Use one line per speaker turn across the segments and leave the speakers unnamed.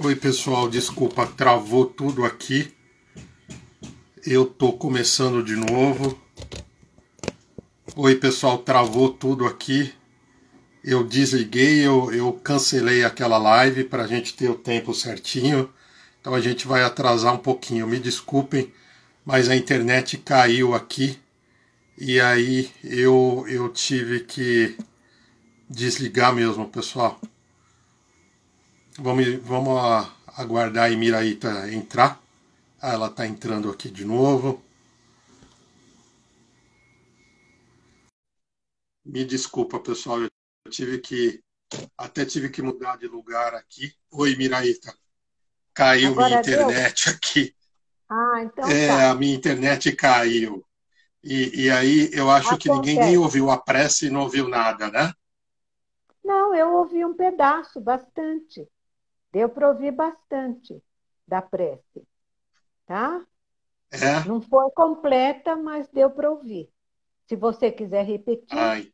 Oi, pessoal, desculpa, travou tudo aqui. Eu tô começando de novo. Oi, pessoal, travou tudo aqui. Eu desliguei, eu cancelei aquela live para a gente ter o tempo certinho. Então a gente vai atrasar um pouquinho. Me desculpem, mas a internet caiu aqui. E aí eu tive que desligar mesmo, pessoal. Vamos aguardar a Emiraíta entrar. Ah, ela está entrando aqui de novo. Me desculpa, pessoal, eu até tive que mudar de lugar aqui. Oi, Miraíta, caiu minha
Agora deu?
internet aqui.
Ah, então tá.
A minha internet caiu. E aí eu acho que ninguém nem
Acontece.
ouviu a prece e não ouviu nada, né?
Não, eu ouvi um pedaço, bastante. Deu para ouvir bastante da prece, tá?
É?
Não foi completa, mas deu para ouvir. Se você quiser repetir,
Ai,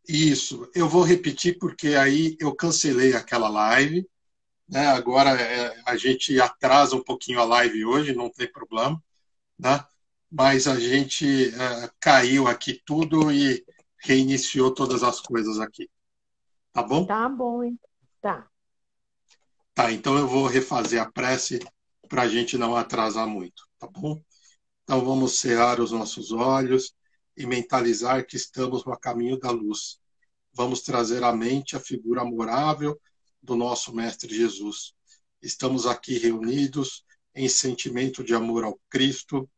isso. Eu vou repetir porque aí eu cancelei aquela live, né? Agora a gente atrasa um pouquinho a live hoje, não tem problema, né? Mas a gente caiu aqui tudo e reiniciou todas as coisas aqui, tá bom?
tá bom, hein? Tá.
Tá, então eu vou refazer a prece para a gente não atrasar muito, tá bom? Então vamos cerrar os nossos olhos e mentalizar que estamos no caminho da luz. Vamos trazer à mente a figura amorável do nosso Mestre Jesus. Estamos aqui reunidos em sentimento de amor ao Cristo,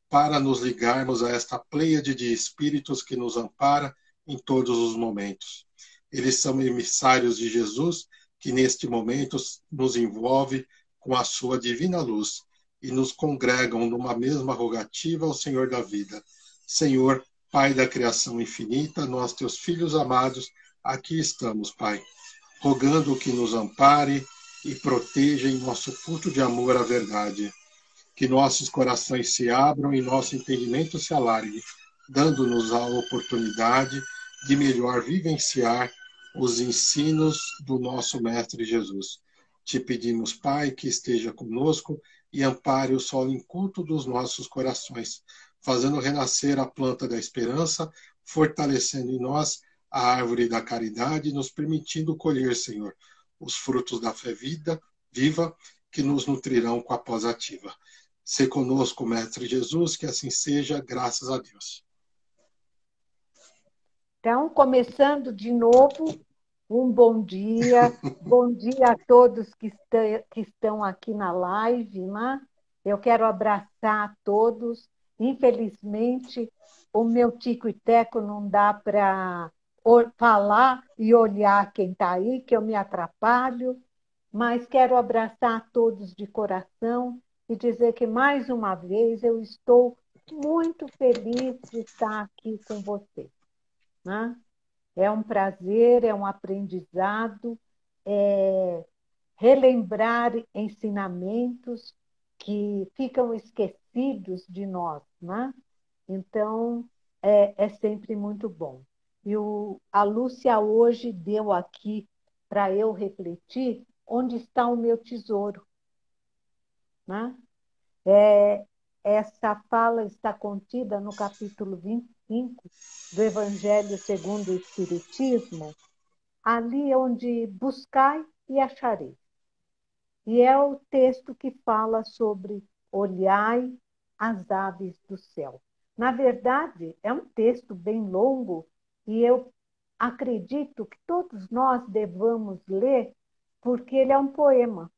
para nos ligarmos a esta pleiade de espíritos que nos ampara em todos os momentos. Eles são emissários de Jesus, que neste momento nos envolve com a sua divina luz e nos congregam numa mesma rogativa ao Senhor da vida. Senhor, Pai da criação infinita, nós, teus filhos amados, aqui estamos, Pai, rogando que nos ampare e proteja em nosso culto de amor à verdade. Que nossos corações se abram e nosso entendimento se alargue, dando-nos a oportunidade de melhor vivenciar os ensinos do nosso Mestre Jesus. Te pedimos, Pai, que esteja conosco e ampare o solo inculto dos nossos corações, fazendo renascer a planta da esperança, fortalecendo em nós a árvore da caridade, nos permitindo colher, Senhor, os frutos da fé viva que nos nutrirão com a pós ativa. Se conosco, Mestre Jesus, que assim seja, graças a Deus.
Então, começando de novo, um bom dia a todos que estão aqui na live, né? Eu quero abraçar a todos. Infelizmente, o meu tico e teco não dá para falar e olhar quem está aí, que eu me atrapalho, mas quero abraçar a todos de coração e dizer que, mais uma vez, eu estou muito feliz de estar aqui com vocês, né? É um prazer, é um aprendizado, é relembrar ensinamentos que ficam esquecidos de nós, né? Então, é sempre muito bom. E a Lúcia hoje deu aqui para eu refletir onde está o meu tesouro, né? Essa fala está contida no capítulo 25 do Evangelho segundo o Espiritismo, ali onde buscai e achareis. E é o texto que fala sobre olhai as aves do céu. Na verdade, é um texto bem longo e eu acredito que todos nós devamos ler, porque ele é um poema.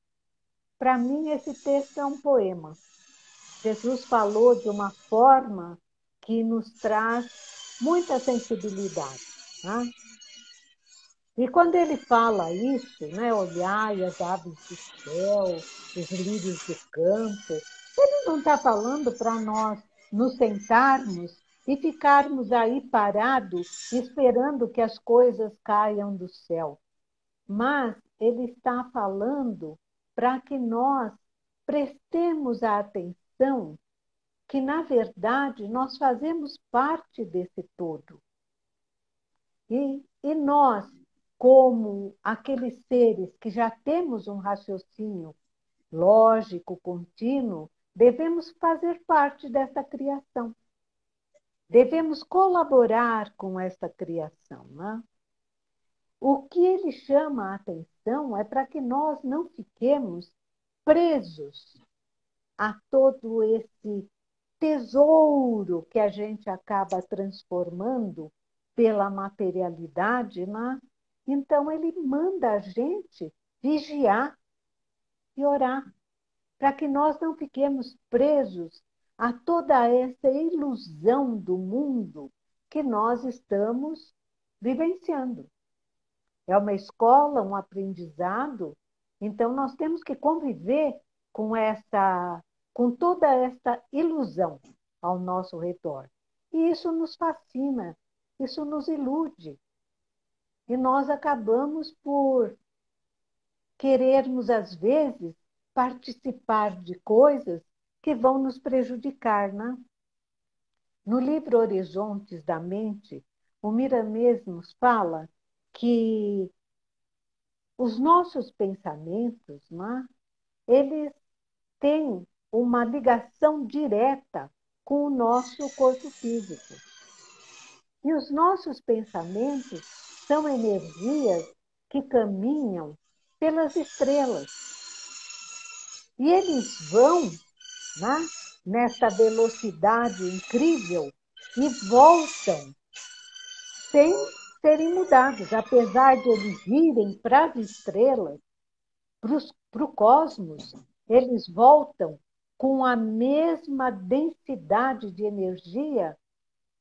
Para mim, esse texto é um poema. Jesus falou de uma forma que nos traz muita sensibilidade, né? E quando ele fala isso, né, olhai as aves do céu, os lírios do campo, ele não está falando para nós nos sentarmos e ficarmos aí parados esperando que as coisas caiam do céu. Mas ele está falando para que nós prestemos a atenção que, na verdade, nós fazemos parte desse todo. E nós, como aqueles seres que já temos um raciocínio lógico, contínuo, devemos fazer parte dessa criação. Devemos colaborar com essa criação, né? O que ele chama a atenção é para que nós não fiquemos presos a todo esse tesouro que a gente acaba transformando pela materialidade, né? Então, ele manda a gente vigiar e orar, para que nós não fiquemos presos a toda essa ilusão do mundo que nós estamos vivenciando. É uma escola, um aprendizado, então nós temos que conviver com toda essa ilusão ao nosso redor. E isso nos fascina, isso nos ilude. E nós acabamos por querermos, às vezes, participar de coisas que vão nos prejudicar, né? No livro Horizontes da Mente, o Miramês nos fala que os nossos pensamentos, né, eles têm uma ligação direta com o nosso corpo físico. E os nossos pensamentos são energias que caminham pelas estrelas. E eles vão, né, nessa velocidade incrível e voltam sem serem mudados. Apesar de eles irem para as estrelas, para o cosmos, eles voltam com a mesma densidade de energia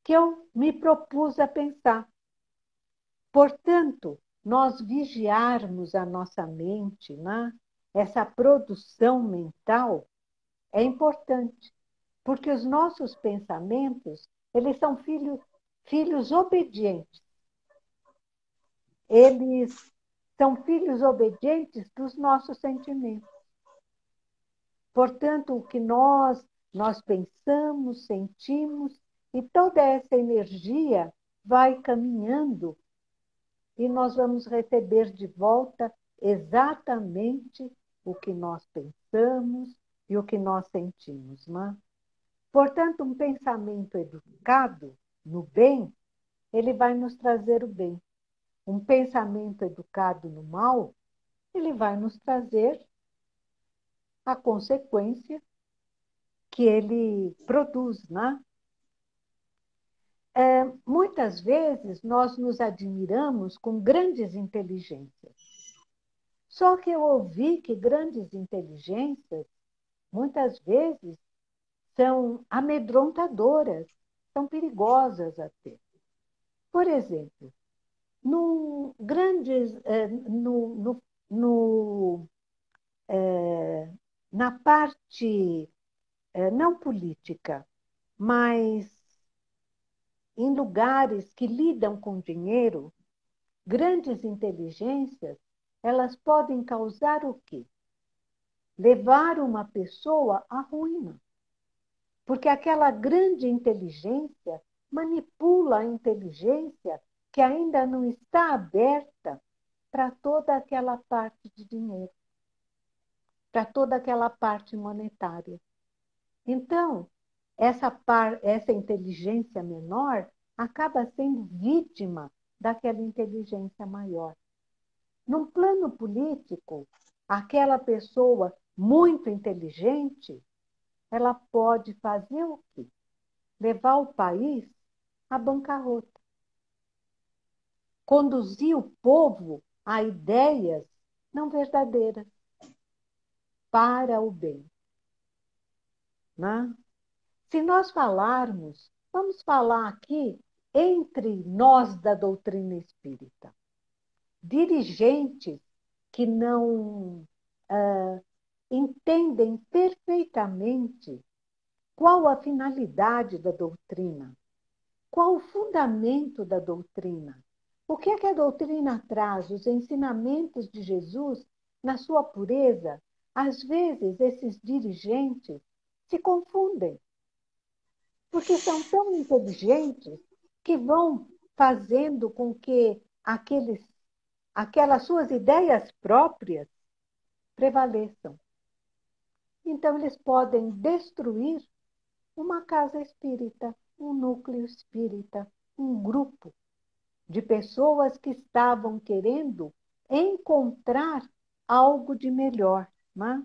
que eu me propus a pensar. Portanto, nós vigiarmos a nossa mente, né? Essa produção mental é importante, porque os nossos pensamentos, eles são filhos obedientes. Eles são filhos obedientes dos nossos sentimentos. Portanto, o que nós pensamos, sentimos, e toda essa energia vai caminhando e nós vamos receber de volta exatamente o que nós pensamos e o que nós sentimos, né? Portanto, um pensamento educado no bem, ele vai nos trazer o bem. Um pensamento educado no mal, ele vai nos trazer a consequência que ele produz, né? Muitas vezes nós nos admiramos com grandes inteligências. Só que eu ouvi que grandes inteligências, muitas vezes, são amedrontadoras, são perigosas até. Por exemplo, no, grandes, no, na parte não política, mas em lugares que lidam com dinheiro, grandes inteligências, elas podem causar o quê? Levar uma pessoa à ruína. Porque aquela grande inteligência manipula a inteligência que ainda não está aberta para toda aquela parte de dinheiro, para toda aquela parte monetária. Então, essa inteligência menor acaba sendo vítima daquela inteligência maior. Num plano político, aquela pessoa muito inteligente, ela pode fazer o quê? Levar o país à bancarrota. Conduzir o povo a ideias não verdadeiras para o bem. Né? Se nós falarmos, vamos falar aqui entre nós da doutrina espírita, dirigentes que não entendem perfeitamente qual a finalidade da doutrina, qual o fundamento da doutrina, o que é que a doutrina traz, os ensinamentos de Jesus na sua pureza. Às vezes, esses dirigentes se confundem. porque são tão inteligentes que vão fazendo com que aquelas suas ideias próprias prevaleçam. Então, eles podem destruir uma casa espírita, um núcleo espírita, um grupo de pessoas que estavam querendo encontrar algo de melhor. Né?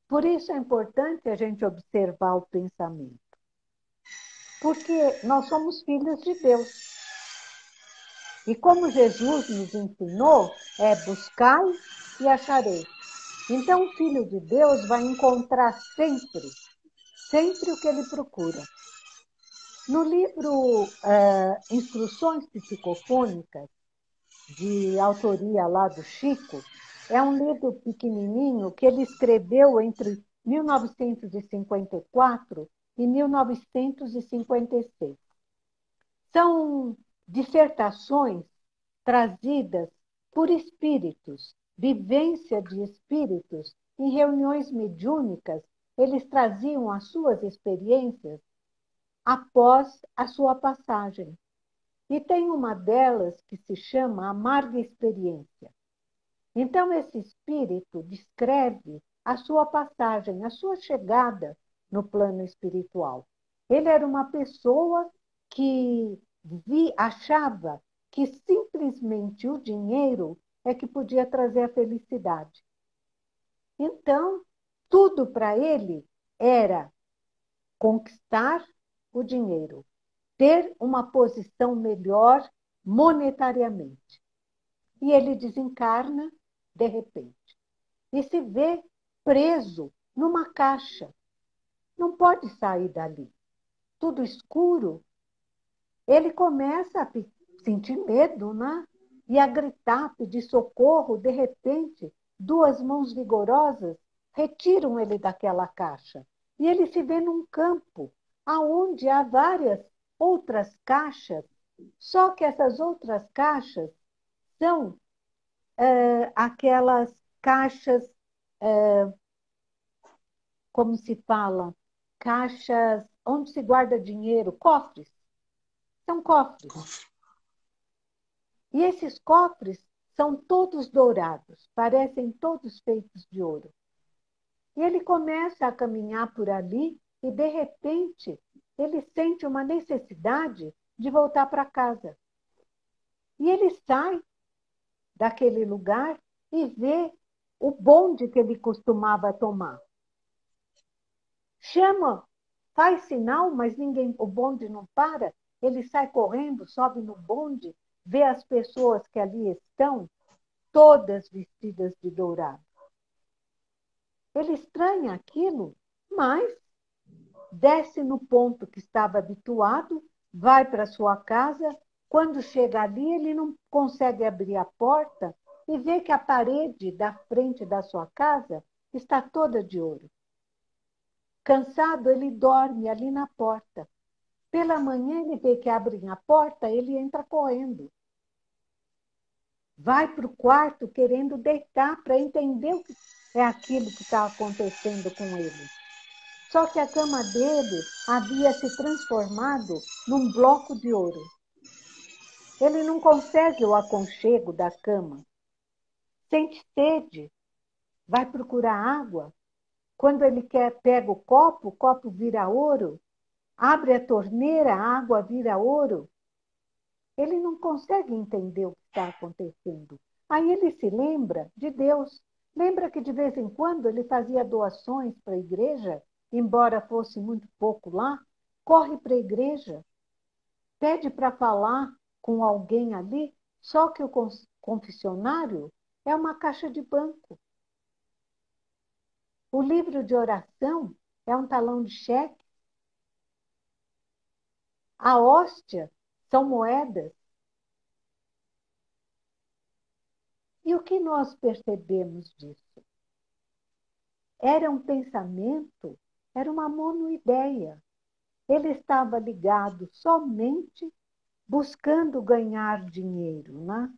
Por isso é importante a gente observar o pensamento. Porque nós somos filhos de Deus. E como Jesus nos ensinou, é buscar e achareis. Então, o Filho de Deus vai encontrar sempre o que ele procura. No livro Instruções Psicofônicas, de autoria lá do Chico, é um livro pequenininho que ele escreveu entre 1954 e 1956. São dissertações trazidas por espíritos, vivência de espíritos. Em reuniões mediúnicas, eles traziam as suas experiências após a sua passagem. E tem uma delas que se chama Amarga Experiência. Então, esse espírito descreve a sua passagem, a sua chegada no plano espiritual. Ele era uma pessoa que achava que simplesmente o dinheiro é que podia trazer a felicidade. Então, tudo para ele era conquistar o dinheiro, ter uma posição melhor monetariamente. E ele desencarna de repente e se vê preso numa caixa. Não pode sair dali. Tudo escuro. Ele começa a sentir medo, né? E a gritar, pedir socorro. De repente, duas mãos vigorosas retiram ele daquela caixa. E ele se vê num campo, aonde há várias outras caixas, só que essas outras caixas são aquelas caixas, como se fala, caixas onde se guarda dinheiro, cofres. São cofres. E esses cofres são todos dourados, parecem todos feitos de ouro. E ele começa a caminhar por ali e, de repente, ele sente uma necessidade de voltar para casa. E ele sai daquele lugar e vê o bonde que ele costumava tomar. Chama, faz sinal, mas o bonde não para. Ele sai correndo, sobe no bonde, vê as pessoas que ali estão, todas vestidas de dourado. Ele estranha aquilo, mas desce no ponto que estava habituado, vai para sua casa. Quando chega ali, ele não consegue abrir a porta e vê que a parede da frente da sua casa está toda de ouro. Cansado, ele dorme ali na porta. Pela manhã, ele vê que abrem a porta, ele entra correndo. Vai para o quarto querendo deitar para entender o que é aquilo que está acontecendo com ele. Só que a cama dele havia se transformado num bloco de ouro. Ele não consegue o aconchego da cama. Sente sede, vai procurar água. Quando ele pega o copo vira ouro. Abre a torneira, a água vira ouro. Ele não consegue entender o que está acontecendo. Aí ele se lembra de Deus. Lembra que de vez em quando ele fazia doações para a igreja, embora fosse muito pouco lá, corre para a igreja, pede para falar com alguém ali, só que o confessionário é uma caixa de banco. O livro de oração é um talão de cheque. A hóstia são moedas. E o que nós percebemos disso? Era um pensamento, era uma monoideia. Ele estava ligado somente buscando ganhar dinheiro, né?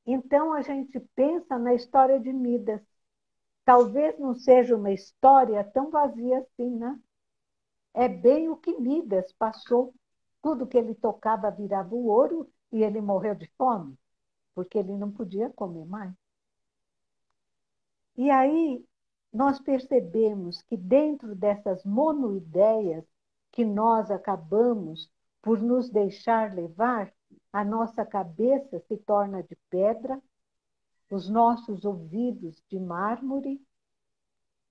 Então a gente pensa na história de Midas. talvez não seja uma história tão vazia assim, né? É bem o que Midas passou. Tudo que ele tocava virava o ouro e ele morreu de fome, porque ele não podia comer mais. E aí nós percebemos que dentro dessas monoideias que nós acabamos por nos deixar levar, a nossa cabeça se torna de pedra, os nossos ouvidos de mármore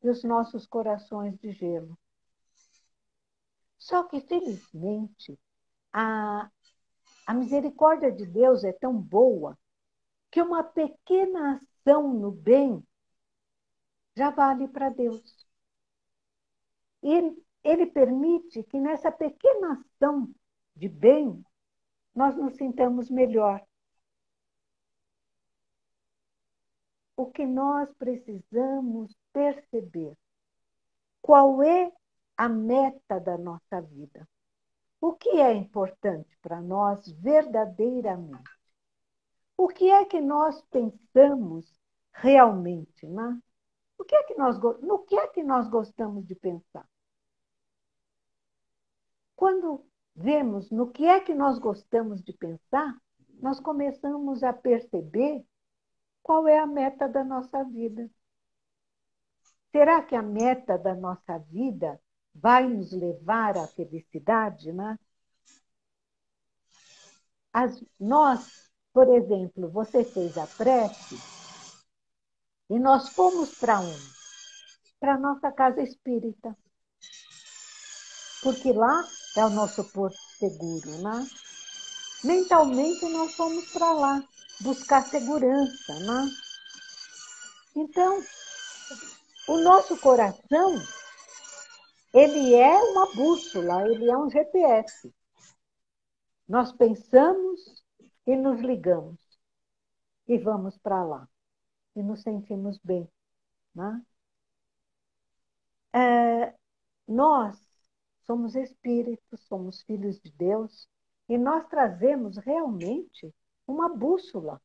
e os nossos corações de gelo. Só que, felizmente, a misericórdia de Deus é tão boa que uma pequena ação no bem já vale para Deus. E ele permite que nessa pequena ação de bem nós nos sintamos melhor. O que nós precisamos perceber? Qual é a meta da nossa vida? O que é importante para nós verdadeiramente? O que é que nós pensamos realmente, né? No que é que nós gostamos de pensar? Quando vemos no que é que nós gostamos de pensar, nós começamos a perceber qual é a meta da nossa vida. Será que a meta da nossa vida vai nos levar à felicidade, né? Nós, por exemplo, você fez a prece e nós fomos para onde? Para a nossa casa espírita. Porque lá é o nosso porto seguro, né? Mentalmente nós fomos para lá buscar segurança, né? Então, o nosso coração, ele é uma bússola, ele é um GPS. Nós pensamos e nos ligamos e vamos para lá e nos sentimos bem, né? Nós somos espíritos, somos filhos de Deus e nós trazemos realmente uma bússola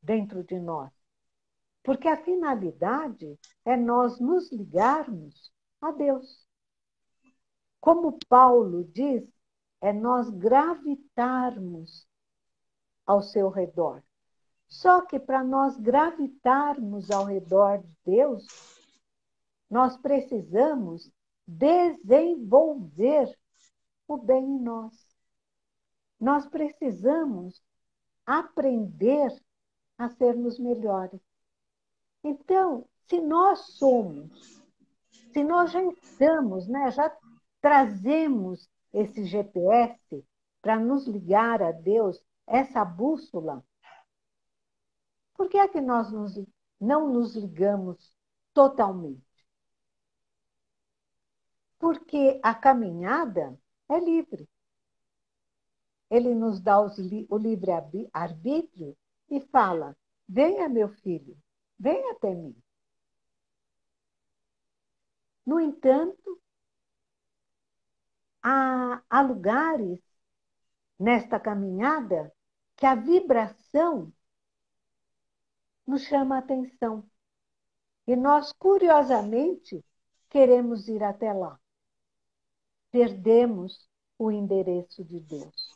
dentro de nós, porque a finalidade é nós nos ligarmos a Deus. Como Paulo diz, é nós gravitarmos ao seu redor. Só que para nós gravitarmos ao redor de Deus, nós precisamos desenvolver o bem em nós. Nós precisamos aprender a sermos melhores. Então, se nós já estamos, né, já trazemos esse GPS para nos ligar a Deus, essa bússola, por que é que nós não nos ligamos totalmente? Porque a caminhada é livre. Ele nos dá o livre-arbítrio e fala: venha, meu filho, venha até mim. No entanto, há lugares nesta caminhada que a vibração nos chama a atenção. E nós, curiosamente, queremos ir até lá. Perdemos o endereço de Deus.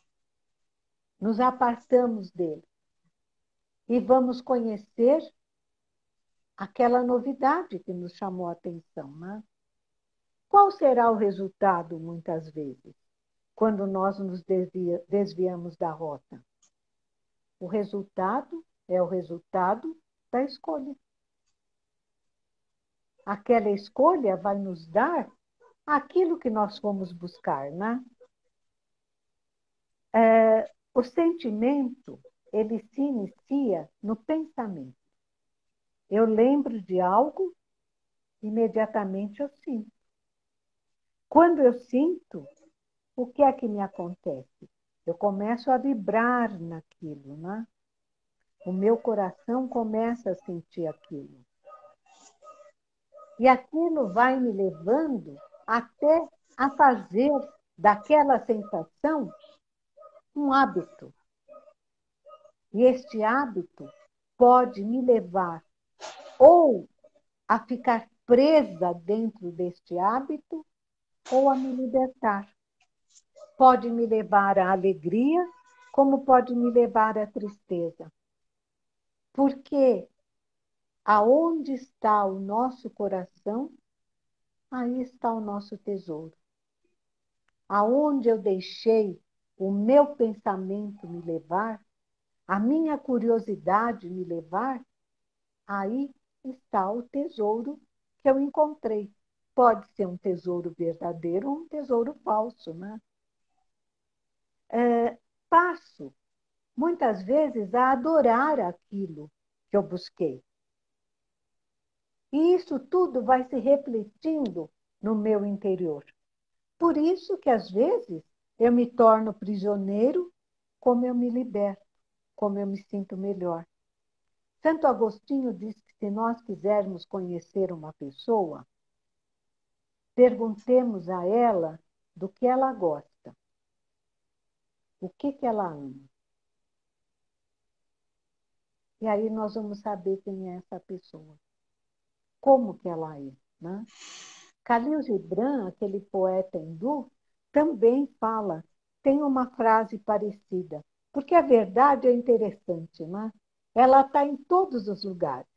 Nos apartamos dele. E vamos conhecer aquela novidade que nos chamou a atenção, né? Qual será o resultado, muitas vezes, quando nós nos desviamos da rota? O resultado é o resultado da escolha. Aquela escolha vai nos dar aquilo que nós fomos buscar, né? O sentimento, ele se inicia no pensamento. Eu lembro de algo, imediatamente eu sinto. Quando eu sinto, o que é que me acontece? Eu começo a vibrar naquilo, né? O meu coração começa a sentir aquilo. E aquilo vai me levando até a fazer daquela sensação um hábito. E este hábito pode me levar ou a ficar presa dentro deste hábito ou a me libertar. Pode me levar à alegria, como pode me levar à tristeza. Porque aonde está o nosso coração, aí está o nosso tesouro. Aonde eu deixei o meu pensamento me levar, a minha curiosidade me levar, aí está o tesouro que eu encontrei. Pode ser um tesouro verdadeiro ou um tesouro falso, né? Passo, muitas vezes, a adorar aquilo que eu busquei. E isso tudo vai se refletindo no meu interior. Por isso que, às vezes, eu me torno prisioneiro, como eu me liberto, como eu me sinto melhor. Santo Agostinho diz que se nós quisermos conhecer uma pessoa, perguntemos a ela do que ela gosta, o que ela ama. E aí nós vamos saber quem é essa pessoa, como que ela é, né? Khalil Gibran, aquele poeta hindu, também fala, tem uma frase parecida, porque a verdade é interessante, né? Ela está em todos os lugares.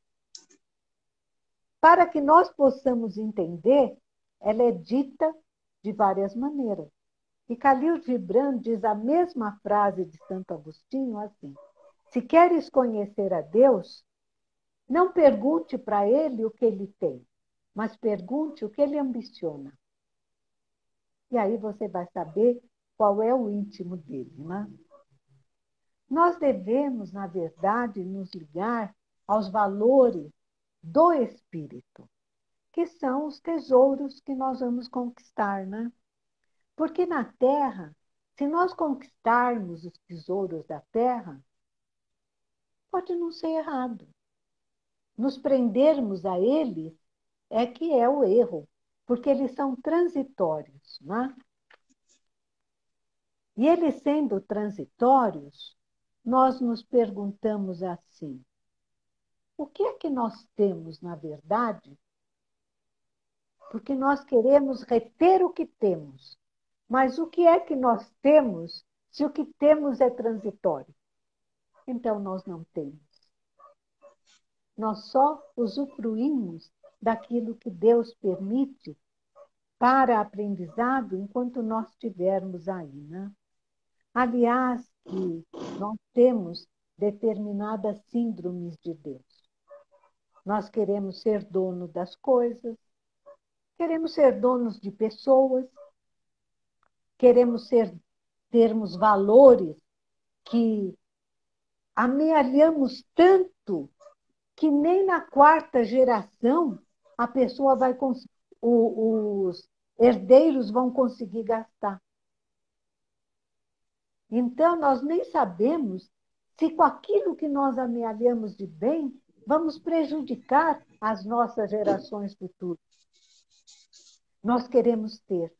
Para que nós possamos entender, ela é dita de várias maneiras. E Khalil Gibran diz a mesma frase de Santo Agostinho assim: se queres conhecer a Deus, não pergunte para ele o que ele tem, mas pergunte o que ele ambiciona. E aí você vai saber qual é o íntimo dele, né? Nós devemos, na verdade, nos ligar aos valores do espírito, que são os tesouros que nós vamos conquistar, né? Porque na Terra, se nós conquistarmos os tesouros da Terra, pode não ser errado. Nos prendermos a eles é que é o erro, porque eles são transitórios, né? E eles sendo transitórios, nós nos perguntamos assim: o que é que nós temos, na verdade? Porque nós queremos reter o que temos. Mas o que é que nós temos se o que temos é transitório? Então nós não temos. Nós só usufruímos daquilo que Deus permite para aprendizado enquanto nós estivermos aí, né? Aliás, que nós temos determinadas síndromes de Deus. Nós queremos ser dono das coisas, queremos ser donos de pessoas, queremos termos valores que amealhamos tanto que nem na quarta geração a pessoa vai os herdeiros vão conseguir gastar. Então, nós nem sabemos se com aquilo que nós amealhamos de bem, vamos prejudicar as nossas gerações futuras. Nós queremos ter,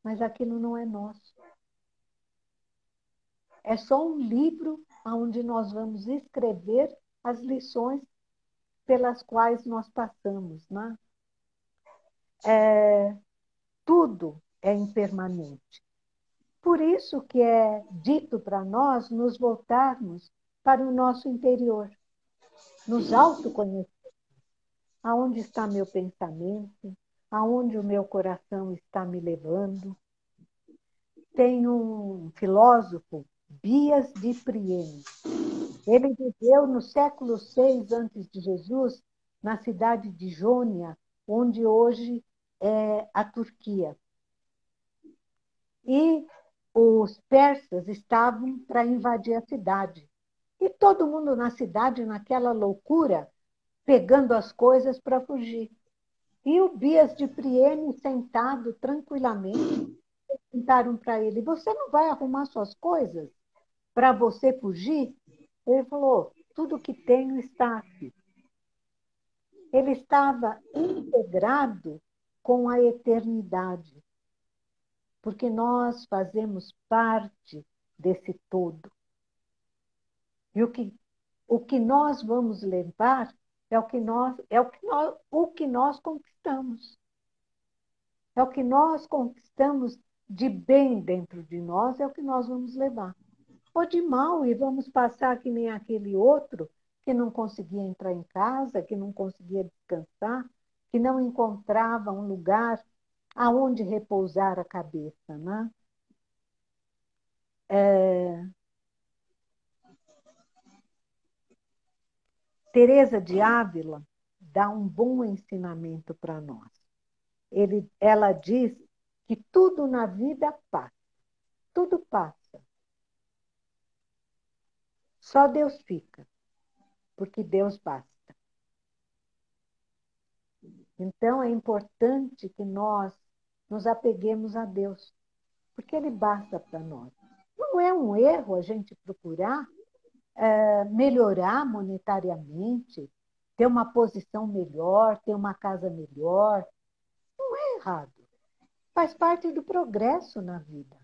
mas aquilo não é nosso. É só um livro onde nós vamos escrever as lições pelas quais nós passamos, né? Tudo é impermanente. Por isso que é dito para nós nos voltarmos para o nosso interior, nos autoconhecer. Aonde está meu pensamento? Aonde o meu coração está me levando? Tem um filósofo, Bias de Priene. Ele viveu no século VI a.C., na cidade de Jônia, onde hoje é a Turquia. E os persas estavam para invadir a cidade. E todo mundo na cidade, naquela loucura, pegando as coisas para fugir. E o Bias de Priene, sentado tranquilamente, perguntaram para ele: você não vai arrumar suas coisas para você fugir? Ele falou: tudo que tenho está aqui. Ele estava integrado com a eternidade, porque nós fazemos parte desse todo. E o que nós vamos levar É o que nós conquistamos. É o que nós conquistamos de bem dentro de nós, é o que nós vamos levar. Ou de mal, e vamos passar que nem aquele outro que não conseguia entrar em casa, que não conseguia descansar, que não encontrava um lugar aonde repousar a cabeça, né? Teresa de Ávila dá um bom ensinamento para nós. Ela diz que tudo na vida passa, tudo passa. Só Deus fica, porque Deus basta. Então é importante que nós nos apeguemos a Deus, porque Ele basta para nós. Não é um erro a gente procurar melhorar monetariamente, ter uma posição melhor, ter uma casa melhor. Não é errado. Faz parte do progresso na vida.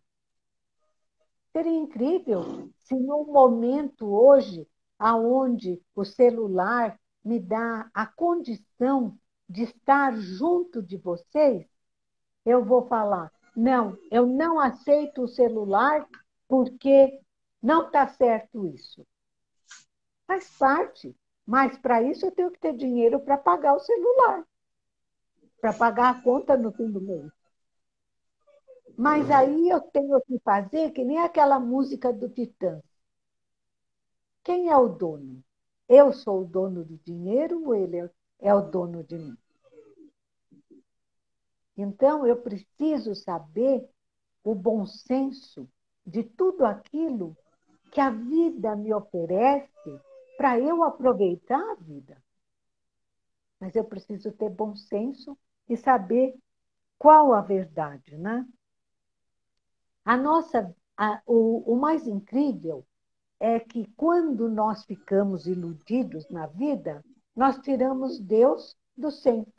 Seria incrível se num momento hoje, aonde o celular me dá a condição de estar junto de vocês, eu vou falar, não, eu não aceito o celular porque não está certo isso. Faz parte, mas para isso eu tenho que ter dinheiro para pagar o celular, para pagar a conta no fim do mês. Mas aí eu tenho que fazer que nem aquela música do Titãs. Quem é o dono? Eu sou o dono do dinheiro ou ele é o dono de mim? Então, eu preciso saber o bom senso de tudo aquilo que a vida me oferece para eu aproveitar a vida. Mas eu preciso ter bom senso e saber qual a verdade, né? O mais incrível é que quando nós ficamos iludidos na vida, nós tiramos Deus do centro.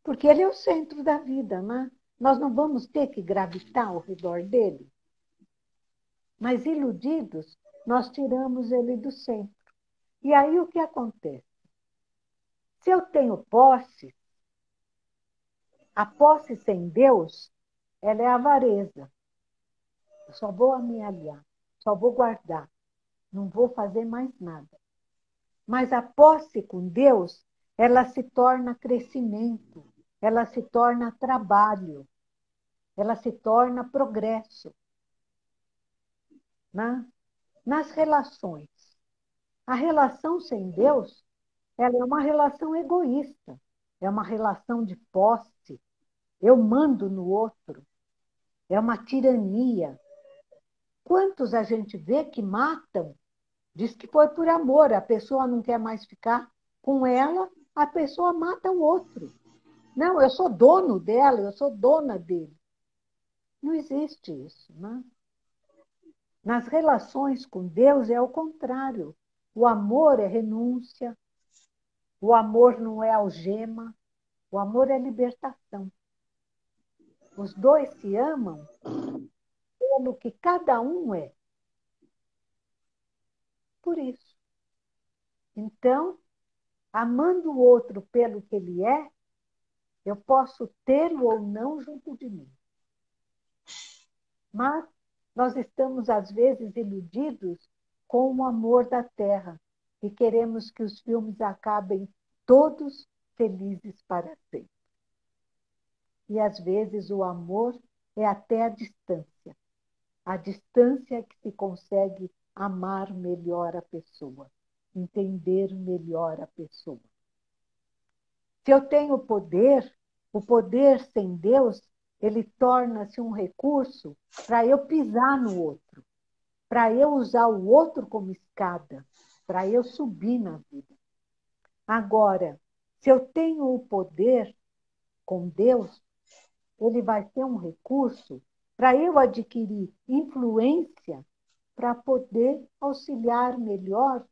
Porque ele é o centro da vida, né? Nós não vamos ter que gravitar ao redor dele. Mas iludidos, nós tiramos ele do centro. E aí o que acontece? Se eu tenho posse, a posse sem Deus, ela é avareza. Eu só vou amealhar, só vou guardar, não vou fazer mais nada. Mas a posse com Deus, ela se torna crescimento, ela se torna trabalho, ela se torna progresso. Né? Nas relações. A relação sem Deus, ela é uma relação egoísta, é uma relação de posse. Eu mando no outro, é uma tirania. Quantos a gente vê que matam? Diz que foi por amor, a pessoa não quer mais ficar com ela, a pessoa mata o outro. Não, eu sou dono dela, eu sou dona dele. Não existe isso, né? Nas relações com Deus é o contrário. O amor é renúncia, o amor não é algema, o amor é libertação. Os dois se amam pelo que cada um é. Por isso. Então, amando o outro pelo que ele é, eu posso tê-lo ou não junto de mim. Mas nós estamos, às vezes, iludidos com o amor da terra e queremos que os filmes acabem todos felizes para sempre. E, às vezes, o amor é até a distância que se consegue amar melhor a pessoa, entender melhor a pessoa. Se eu tenho poder, o poder sem Deus, ele torna-se um recurso para eu pisar no outro, para eu usar o outro como escada, para eu subir na vida. Agora, se eu tenho o poder com Deus, ele vai ser um recurso para eu adquirir influência para poder auxiliar melhor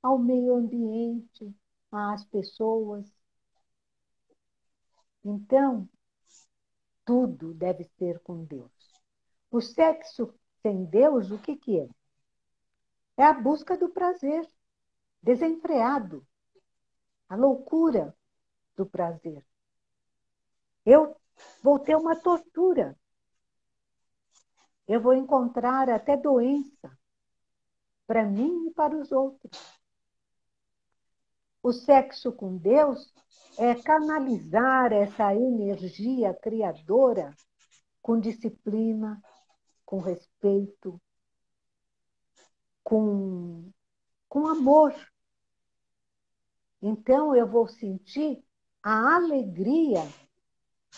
ao meio ambiente, às pessoas. Então, tudo deve ser com Deus. O sexo sem Deus, o que é? É a busca do prazer, desenfreado. a loucura do prazer. Eu vou ter uma tortura. Eu vou encontrar até doença para mim e para os outros. O sexo com Deus é canalizar essa energia criadora com disciplina, com respeito, com amor. Então eu vou sentir a alegria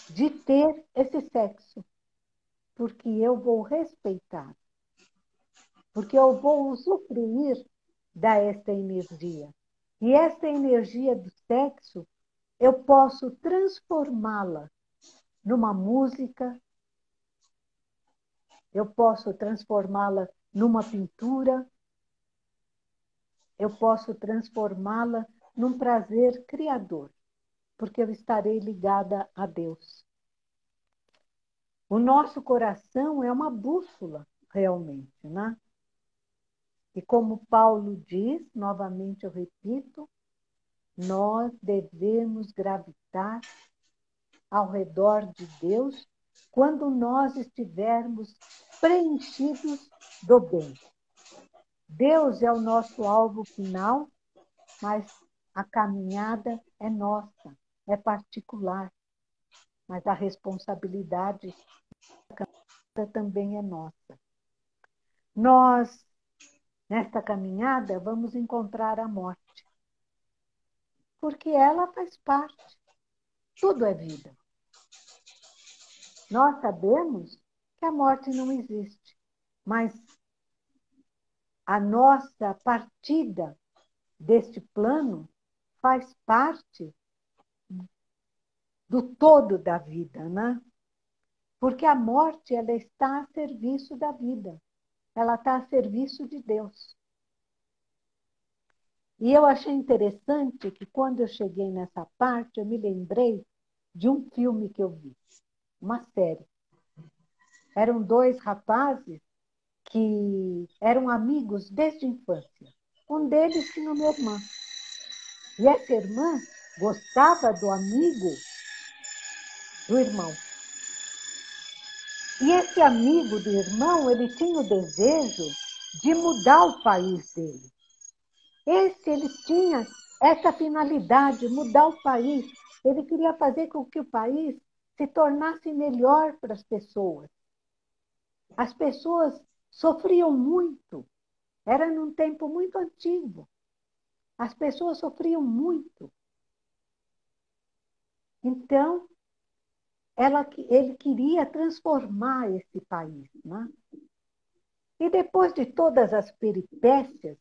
de ter esse sexo, porque eu vou respeitar, porque eu vou usufruir desta energia. E esta energia do sexo, eu posso transformá-la numa música, eu posso transformá-la numa pintura, eu posso transformá-la num prazer criador, porque eu estarei ligada a Deus. O nosso coração é uma bússola, realmente, né? E como Paulo diz, novamente eu repito, nós devemos gravitar ao redor de Deus quando nós estivermos preenchidos do bem. Deus é o nosso alvo final, mas a caminhada é nossa, é particular. Mas a responsabilidade também é nossa. Nós, nesta caminhada, vamos encontrar a morte, porque ela faz parte. Tudo é vida. Nós sabemos que a morte não existe, mas a nossa partida deste plano faz parte do todo da vida, né? Porque a morte, ela está a serviço da vida. Ela está a serviço de Deus. E eu achei interessante que quando eu cheguei nessa parte, eu me lembrei de um filme que eu vi, uma série. Eram dois rapazes que eram amigos desde a infância. Um deles tinha uma irmã. E essa irmã gostava do amigo do irmão. E esse amigo do irmão, ele tinha o desejo de mudar o país dele. Ele tinha essa finalidade, mudar o país. Ele queria fazer com que o país se tornasse melhor para as pessoas. As pessoas sofriam muito. Era num tempo muito antigo. As pessoas sofriam muito. Então, ele queria transformar esse país, né? E depois de todas as peripécias,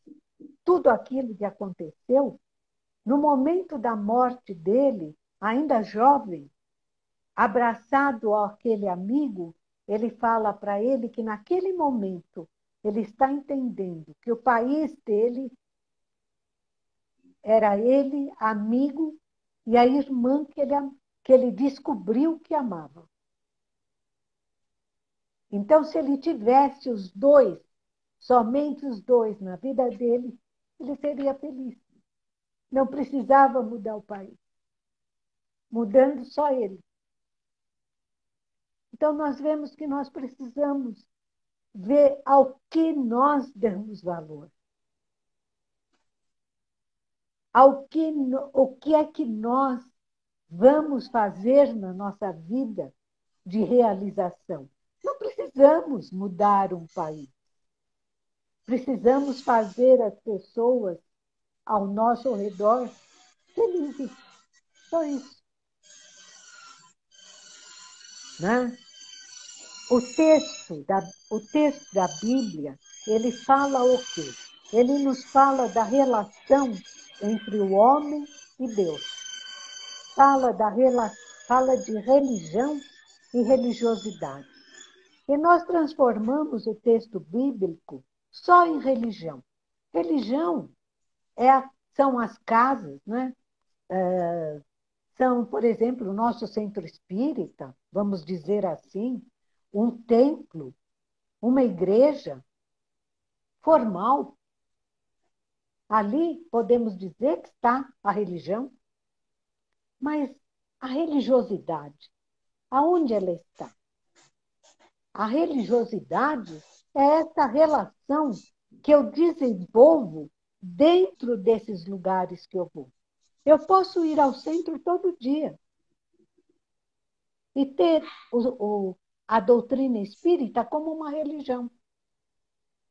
tudo aquilo que aconteceu, no momento da morte dele, ainda jovem, abraçado àquele amigo, ele fala para ele que naquele momento ele está entendendo que o país dele era ele, amigo, e a irmã que ele descobriu que amava. Então, se ele tivesse os dois, somente os dois na vida dele, ele seria feliz. Não precisava mudar o país. Mudando só ele. Então, nós vemos que nós precisamos ver ao que nós damos valor. O que é que nós vamos fazer na nossa vida de realização. Não precisamos mudar um país. Precisamos fazer as pessoas ao nosso redor felizes. Só isso. Né? O texto da Bíblia, ele fala o quê? Ele nos fala da relação entre o homem e Deus. Fala de religião e religiosidade. E nós transformamos o texto bíblico só em religião. Religião são as casas, né? São, por exemplo, o nosso centro espírita, vamos dizer assim, um templo, uma igreja formal. Ali podemos dizer que está a religião, Mas a religiosidade, aonde ela está? A religiosidade é essa relação que eu desenvolvo dentro desses lugares que eu vou. Eu posso ir ao centro todo dia e ter a doutrina espírita como uma religião,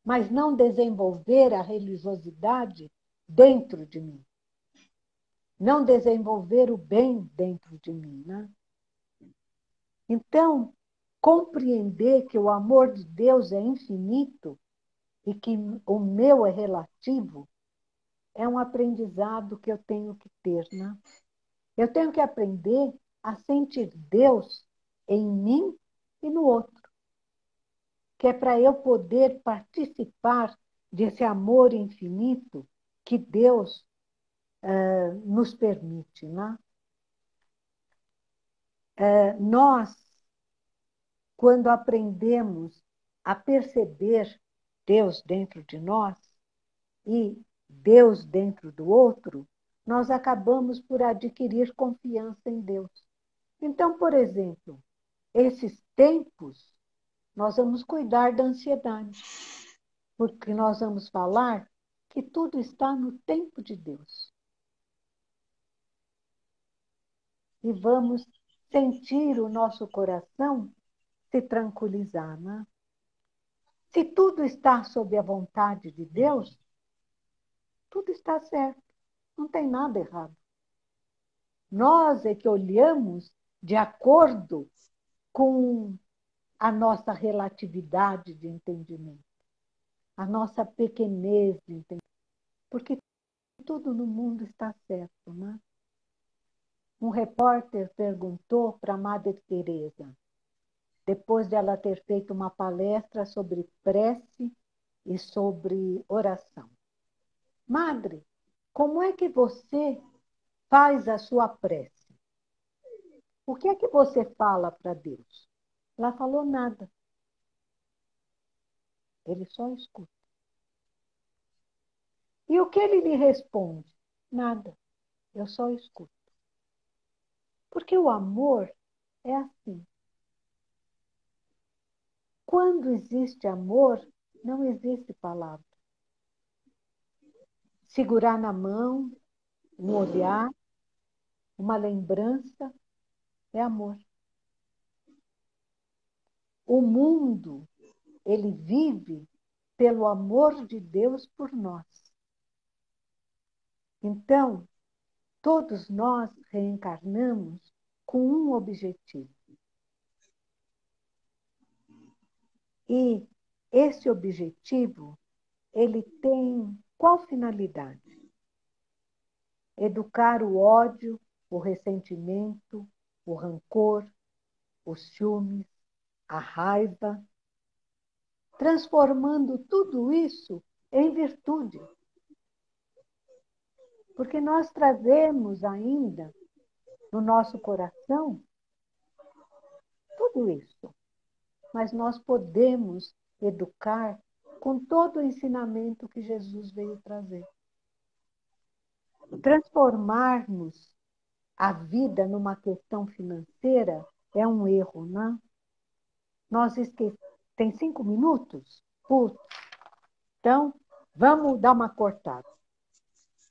mas não desenvolver a religiosidade dentro de mim. Não desenvolver o bem dentro de mim. Né? Então, compreender que o amor de Deus é infinito e que o meu é relativo é um aprendizado que eu tenho que ter. Né? Eu tenho que aprender a sentir Deus em mim e no outro, que é para eu poder participar desse amor infinito que Deus nos permite. Né? Nós, quando aprendemos a perceber Deus dentro de nós e Deus dentro do outro, nós acabamos por adquirir confiança em Deus. Então, por exemplo, esses tempos, nós vamos cuidar da ansiedade, porque nós vamos falar que tudo está no tempo de Deus. E vamos sentir o nosso coração se tranquilizar. Né? Se tudo está sob a vontade de Deus, tudo está certo, não tem nada errado. Nós é que olhamos de acordo com a nossa relatividade de entendimento, a nossa pequenez de entendimento, porque tudo no mundo está certo. Né? Um repórter perguntou para a Madre Teresa, depois de ela ter feito uma palestra sobre prece e sobre oração. Madre, como é que você faz a sua prece? O que é que você fala para Deus? Ela falou nada. Ele só escuta. E o que ele lhe responde? Nada. Eu só escuto. Porque o amor é assim. Quando existe amor, não existe palavra. Segurar na mão, um olhar, uma lembrança, é amor. O mundo, ele vive pelo amor de Deus por nós. Então, todos nós reencarnamos com um objetivo. E esse objetivo, ele tem qual finalidade? Educar o ódio, o ressentimento, o rancor, os ciúmes, a raiva, transformando tudo isso em virtude. Porque nós trazemos ainda no nosso coração tudo isso. Mas nós podemos educar com todo o ensinamento que Jesus veio trazer. Transformarmos a vida numa questão financeira é um erro, não? Nós esquecemos. Tem 5 minutos? Putz. Então, vamos dar uma cortada.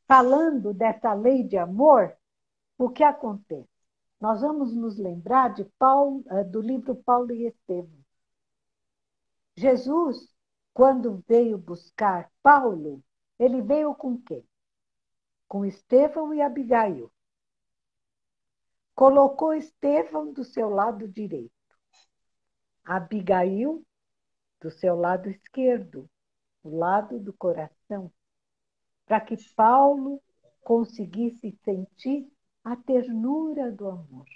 Falando dessa lei de amor, o que acontece? Nós vamos nos lembrar de do livro Paulo e Estevão. Jesus, quando veio buscar Paulo, ele veio com quem? Com Estevão e Abigail. Colocou Estevão do seu lado direito, Abigail do seu lado esquerdo, o lado do coração, para que Paulo conseguisse sentir a ternura do amor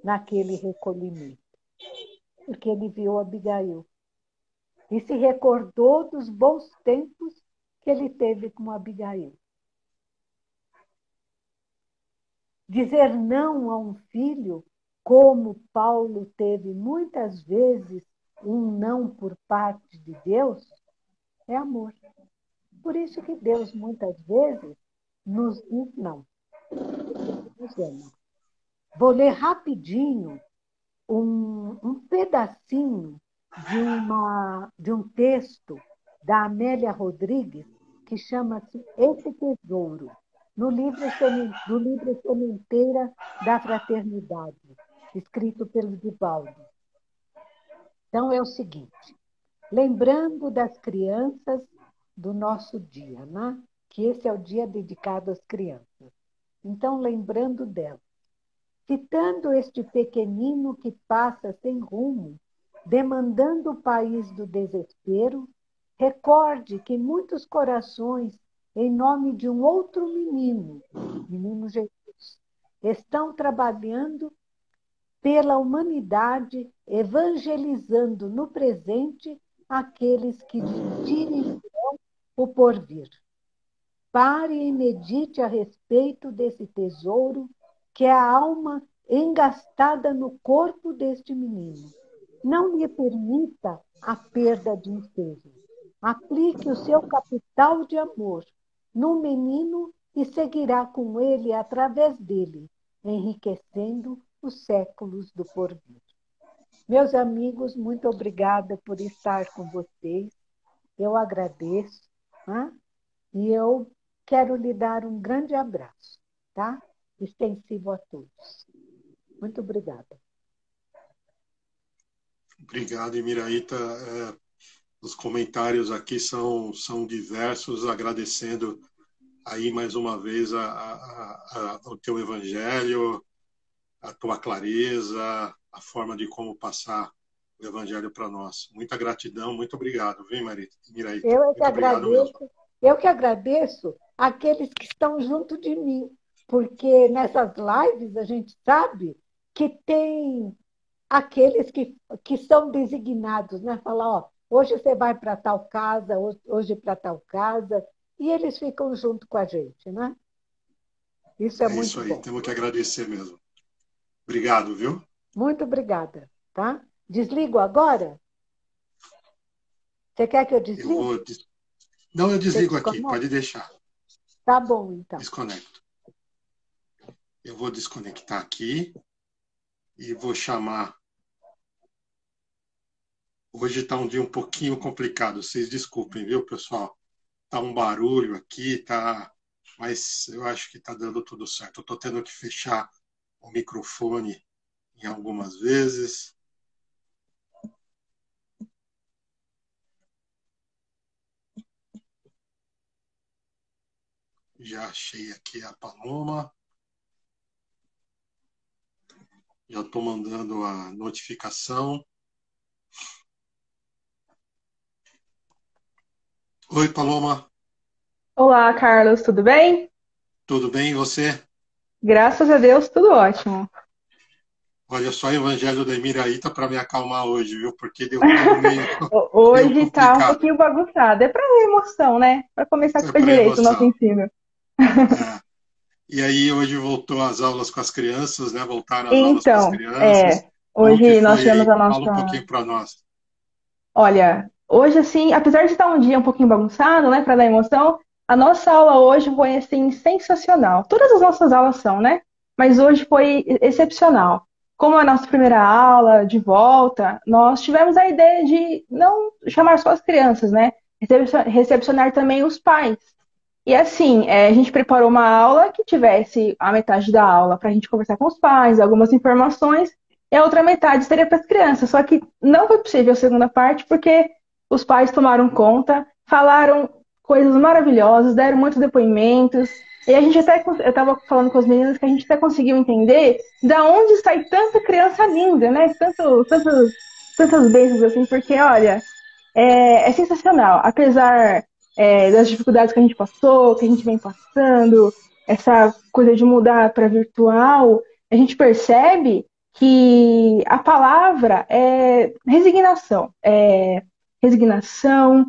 naquele recolhimento. Porque ele viu Abigail e se recordou dos bons tempos que ele teve com Abigail. Dizer não a um filho, como Paulo teve muitas vezes um não por parte de Deus, é amor. Por isso que Deus muitas vezes nos diz não. nos ama. Vou ler rapidinho um pedacinho de um texto da Amélia Rodrigues, que chama-se Esse Tesouro, do livro Sementeira da Fraternidade, escrito pelo Divaldo. Então, é o seguinte: lembrando das crianças do nosso dia, né? Que esse é o dia dedicado às crianças. Então, lembrando delas. Citando este pequenino que passa sem rumo, demandando o país do desespero, recorde que muitos corações, em nome de um outro menino Jesus, estão trabalhando pela humanidade, evangelizando no presente aqueles que dirigirão o porvir. Pare e medite a respeito desse tesouro que é a alma engastada no corpo deste menino. Não lhe permita a perda de ensejo. Aplique o seu capital de amor no menino e seguirá com ele através dele, enriquecendo os séculos do porvir. Meus amigos, muito obrigada por estar com vocês. Eu agradeço, né? E eu quero lhe dar um grande abraço, tá? Extensivo a todos. Muito obrigada.
Obrigado, Emiraíta. Os comentários aqui são diversos, agradecendo aí mais uma vez o teu evangelho, a tua clareza, a forma de como passar o evangelho para nós. Muita gratidão, muito obrigado, viu, Emiraíta? Muito obrigado mesmo.
Eu que agradeço aqueles que estão junto de mim, porque nessas lives a gente sabe que tem aqueles que são designados, né? Falar, ó, hoje você vai para tal casa, hoje para tal casa, e eles ficam junto com a gente, né? Isso é muito
isso aí,
bom.
temos que agradecer mesmo. Obrigado, viu?
Muito obrigada, tá? Desligo agora? Você quer que eu desligue?
Não, eu desligo aqui, pode deixar.
Tá bom, então.
Desconecto. Eu vou desconectar aqui e vou chamar. Hoje está um dia um pouquinho complicado, vocês desculpem, viu, pessoal? Tá um barulho aqui, tá, mas eu acho que tá dando tudo certo. Eu tô tendo que fechar o microfone em algumas vezes. Já achei aqui a Paloma. Já estou mandando a notificação. Oi, Paloma.
Olá, Carlos, tudo bem?
Tudo bem, e você?
Graças a Deus, tudo ótimo.
Olha só o evangelho da Emiraíta para me acalmar hoje, viu? Porque deu tudo meio
Hoje tá um
complicado.
pouquinho bagunçado. É para emoção, né? Para começar com o pé
Para
direito o nosso
emoção.
ensino.
E aí hoje voltou às aulas com as crianças, né? Voltaram às aulas com as
Então,
crianças. Como que
hoje nós
foi
tivemos
aí?
a
Fala um
nossa.
pouquinho para nós.
Olha, hoje assim, apesar de estar um dia um pouquinho bagunçado, né, para dar emoção, a nossa aula hoje foi assim sensacional. Todas as nossas aulas são, né? Mas hoje foi excepcional. Como é a nossa primeira aula de volta, nós tivemos a ideia de não chamar só as crianças, né? Recepcionar também os pais. E assim, a gente preparou uma aula que tivesse a metade da aula para a gente conversar com os pais, algumas informações, e a outra metade seria para as crianças. Só que não foi possível a segunda parte porque os pais tomaram conta, falaram coisas maravilhosas, deram muitos depoimentos. E a gente até, eu estava falando com as meninas que a gente até conseguiu entender da onde sai tanta criança linda, né? Tantas bênçãos assim, porque olha, é sensacional. Apesar das dificuldades que a gente passou, que a gente vem passando, essa coisa de mudar para virtual, a gente percebe que a palavra é resignação. Resignação,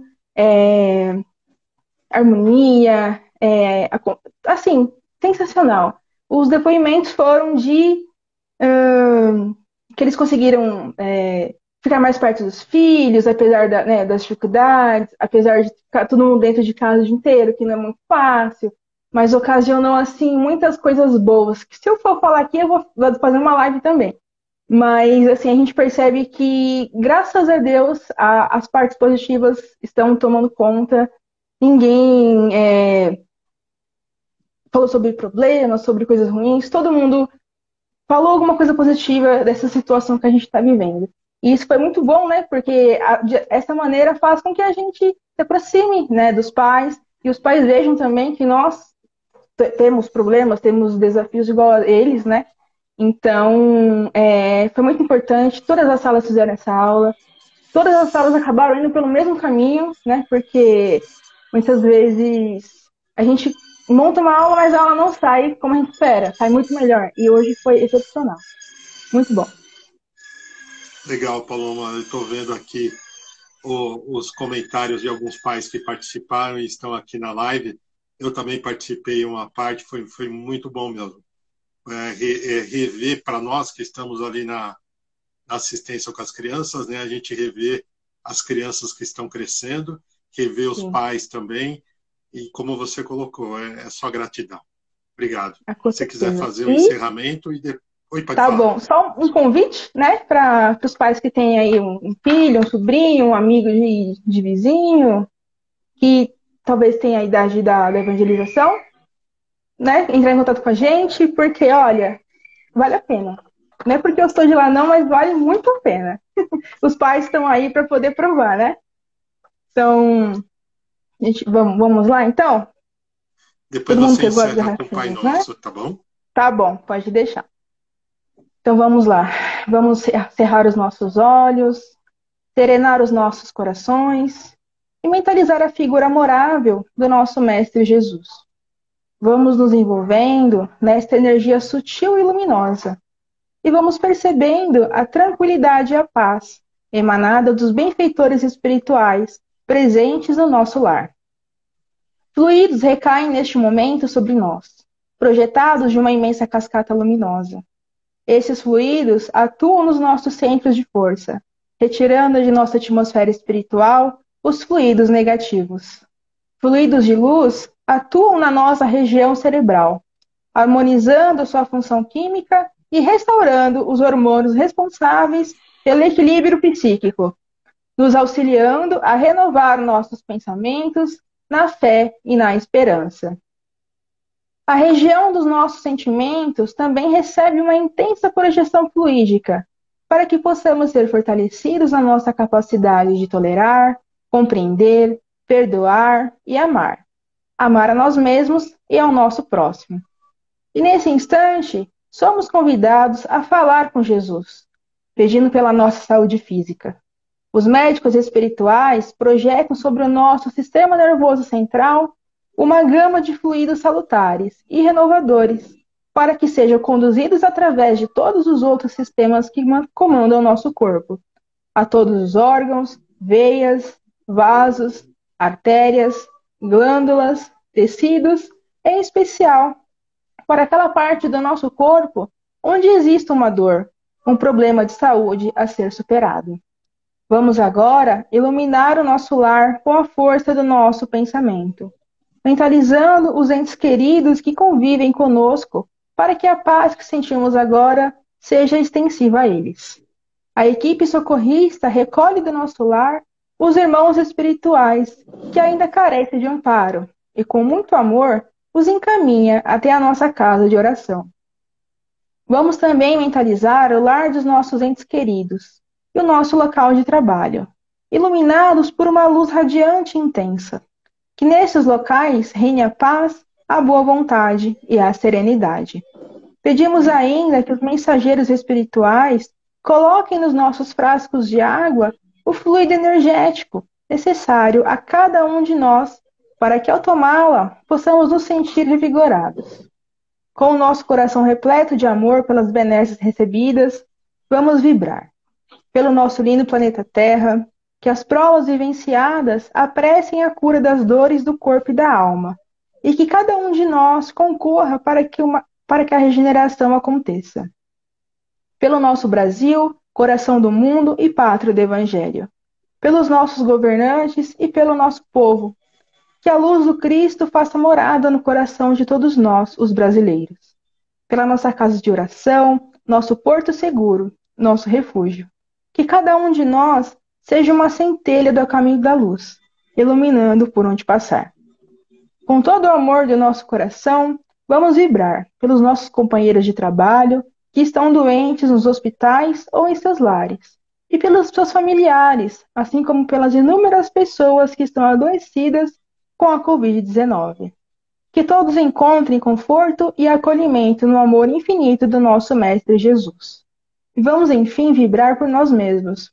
harmonia, assim, sensacional. Os depoimentos foram de que eles conseguiram ficar mais perto dos filhos, apesar das dificuldades, apesar de ficar todo mundo dentro de casa o dia inteiro, que não é muito fácil. mas ocasionam, assim, muitas coisas boas. Que se eu for falar aqui, eu vou fazer uma live também. Mas, assim, a gente percebe que, graças a Deus, as partes positivas estão tomando conta. Ninguém falou sobre problemas, sobre coisas ruins. Todo mundo falou alguma coisa positiva dessa situação que a gente está vivendo. E isso foi muito bom, né? Porque essa maneira faz com que a gente se aproxime, né, dos pais. E os pais vejam também que nós temos problemas, temos desafios igual a eles, né? Então, foi muito importante. Todas as salas fizeram essa aula. Todas as salas acabaram indo pelo mesmo caminho, né? Porque muitas vezes a gente monta uma aula, mas a aula não sai como a gente espera. Sai muito melhor. E hoje foi excepcional. Muito bom.
Legal, Paloma. Eu estou vendo aqui os comentários de alguns pais que participaram e estão aqui na live. Eu também participei uma parte, foi muito bom mesmo. Rever para nós que estamos ali na assistência com as crianças, né? A gente rever as crianças que estão crescendo, rever os pais também, e como você colocou, é só gratidão. Obrigado. Se você quiser fazer o encerramento e depois... Oi, pode falar.
Bom. Só um convite, né, para os pais que têm aí um filho, um sobrinho, um amigo de vizinho, que talvez tenha a idade da evangelização, né, entrar em contato com a gente, porque, olha, vale a pena. Não é porque eu estou de lá não, mas vale muito a pena. Os pais estão aí para poder provar, né? Então, vamos lá, então?
Depois você encerra com o Pai Nosso, né? Tá bom?
Tá bom, pode deixar. Então, vamos lá. Vamos cerrar os nossos olhos, serenar os nossos corações e mentalizar a figura amorável do nosso Mestre Jesus. Vamos nos envolvendo nesta energia sutil e luminosa e vamos percebendo a tranquilidade e a paz emanada dos benfeitores espirituais presentes no nosso lar. Fluidos recaem neste momento sobre nós, projetados de uma imensa cascata luminosa. Esses fluidos atuam nos nossos centros de força, retirando de nossa atmosfera espiritual os fluidos negativos. Fluidos de luz atuam na nossa região cerebral, harmonizando sua função química e restaurando os hormônios responsáveis pelo equilíbrio psíquico, nos auxiliando a renovar nossos pensamentos na fé e na esperança. A região dos nossos sentimentos também recebe uma intensa projeção fluídica, para que possamos ser fortalecidos na nossa capacidade de tolerar, compreender, perdoar e amar. Amar a nós mesmos e ao nosso próximo. E nesse instante, somos convidados a falar com Jesus, pedindo pela nossa saúde física. Os médicos espirituais projetam sobre o nosso sistema nervoso central uma gama de fluidos salutares e renovadores, para que sejam conduzidos através de todos os outros sistemas que comandam o nosso corpo, a todos os órgãos, veias, vasos, artérias, glândulas, tecidos, em especial para aquela parte do nosso corpo onde existe uma dor, um problema de saúde a ser superado. Vamos agora iluminar o nosso lar com a força do nosso pensamento, mentalizando os entes queridos que convivem conosco, para que a paz que sentimos agora seja extensiva a eles. A equipe socorrista recolhe do nosso lar os irmãos espirituais que ainda carecem de amparo e, com muito amor, os encaminha até a nossa casa de oração. Vamos também mentalizar o lar dos nossos entes queridos e o nosso local de trabalho, iluminados por uma luz radiante e intensa. Que nesses locais reine a paz, a boa vontade e a serenidade. Pedimos ainda que os mensageiros espirituais coloquem nos nossos frascos de água o fluido energético necessário a cada um de nós, para que ao tomá-la possamos nos sentir revigorados. Com o nosso coração repleto de amor pelas benesses recebidas, vamos vibrar. Pelo nosso lindo planeta Terra, que as provas vivenciadas apressem a cura das dores do corpo e da alma, e que cada um de nós concorra para que a regeneração aconteça. Pelo nosso Brasil, coração do mundo e pátria do Evangelho. Pelos nossos governantes e pelo nosso povo, Que a luz do Cristo faça morada no coração de todos nós, os brasileiros. Pela nossa casa de oração, nosso porto seguro, nosso refúgio. Que cada um de nós seja uma centelha do caminho da luz, iluminando por onde passar. Com todo o amor do nosso coração, vamos vibrar pelos nossos companheiros de trabalho que estão doentes nos hospitais ou em seus lares, e pelos seus familiares, assim como pelas inúmeras pessoas que estão adoecidas com a Covid-19. Que todos encontrem conforto e acolhimento no amor infinito do nosso Mestre Jesus. E vamos, enfim, vibrar por nós mesmos,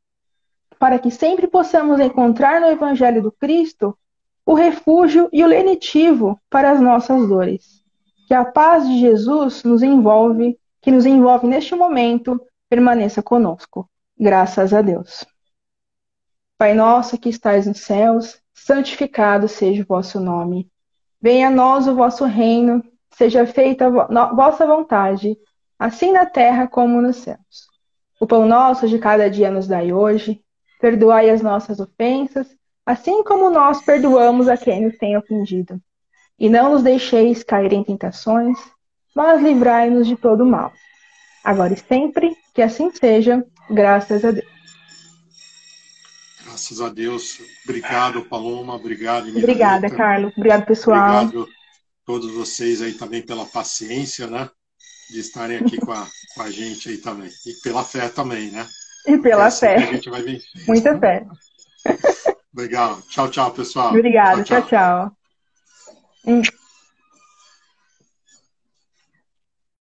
para que sempre possamos encontrar no Evangelho do Cristo o refúgio e o lenitivo para as nossas dores. Que a paz de Jesus que nos envolve neste momento, permaneça conosco. Graças a Deus. Pai nosso que estais nos céus, santificado seja o vosso nome. Venha a nós o vosso reino, seja feita a vossa vontade, assim na terra como nos céus. O pão nosso de cada dia nos dai hoje, perdoai as nossas ofensas, assim como nós perdoamos a quem nos tem ofendido. E não nos deixeis cair em tentações, mas livrai-nos de todo mal. Agora e sempre, que assim seja, graças a Deus.
Graças a Deus. Obrigado, Paloma. Obrigado,
Obrigada,
Emiraeta.
Carlos. Obrigado, pessoal.
Obrigado a todos vocês aí também pela paciência, né? De estarem aqui com a gente aí também. E pela fé também, né?
E pela fé.
Que a gente vai vencer.
Muita fé.
Legal. Tchau, tchau, pessoal.
Obrigada. Tchau, tchau.